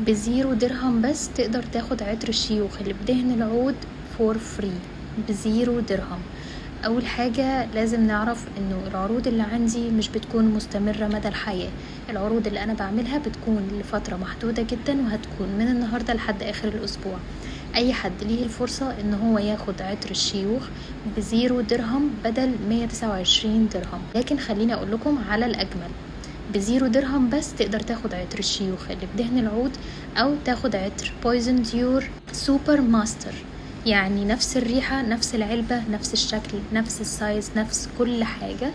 بزيرو درهم بس تقدر تاخد عطر الشيوخ اللي بدهن العود فور فري بزيرو درهم. اول حاجة لازم نعرف انه العروض اللي عندي مش بتكون مستمرة مدى الحياة. العروض اللي انا بعملها بتكون لفترة محدودة جدا وهتكون من النهاردة لحد اخر الاسبوع. اي حد ليه الفرصة ان هو ياخد عطر الشيوخ بزيرو درهم بدل 129 درهم. لكن خليني اقول لكم على الاجمل، بزيرو درهم بس تقدر تاخد عطر الشيوخ اللي بدهن العود او تاخد عطر بويزن ديور سوبر ماستر، يعني نفس الريحة نفس العلبة نفس الشكل نفس السايز نفس كل حاجة.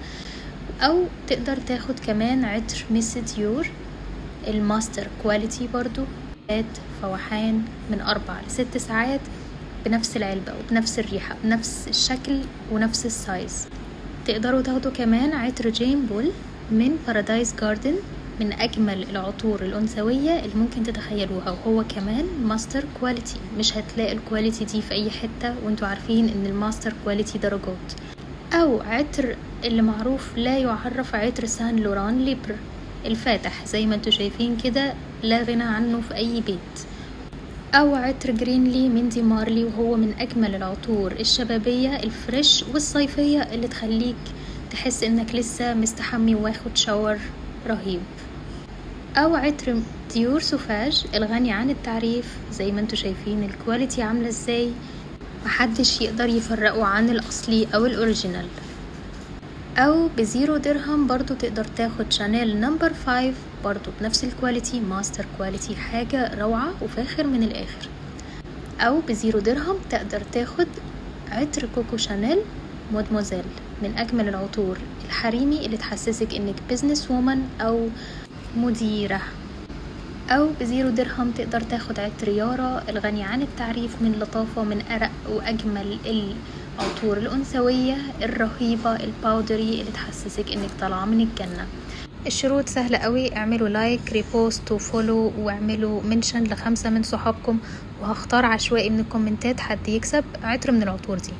او تقدر تاخد كمان عطر ميس ديور الماستر كواليتي برضو، فوحان من 4 ل6 ساعات بنفس العلبة وبنفس الريحة بنفس الشكل ونفس السايز. تقدروا تاخدوا كمان عطر جين بول من بارادايس جاردن، من أجمل العطور الأنثوية اللي ممكن تتخيلوها، وهو كمان ماستر كواليتي. مش هتلاقي الكواليتي دي في أي حتة، وانتوا عارفين ان الماستر كواليتي درجات. أو عطر اللي معروف لا يعرف، عطر سان لوران ليبر الفاتح زي ما انتوا شايفين كده، لا غنى عنه في أي بيت. أو عطر جرينلي من دي مارلي، وهو من أجمل العطور الشبابية الفريش والصيفية اللي تخليك تحس انك لسه مستحمي واخد شاور رهيب. او عطر ديور سوفاج الغني عن التعريف، زي ما انتوا شايفين الكواليتي عاملة ازاي، محدش يقدر يفرقه عن الاصلي او الاوريجينال. او بزيرو درهم برضو تقدر تاخد شانيل نمبر 5 برضو بنفس الكواليتي ماستر كواليتي، حاجة روعة وفاخر من الاخر. او بزيرو درهم تقدر تاخد عطر كوكو شانيل مودموزيل، من أجمل العطور الحريمي اللي تحسسك إنك بيزنس وومن أو مديرة. أو بزيرو درهم تقدر تاخد عطر يارا الغني عن التعريف من لطافة، من أرق وأجمل العطور الأنثوية الرهيبة الباودري اللي تحسسك إنك طالعة من الجنة. الشروط سهلة قوي، اعملوا لايك ريبوست وفولو واعملوا منشن ل5 من صحابكم، وهختار عشوائي من الكومنتات حد يكسب عطر من العطور دي.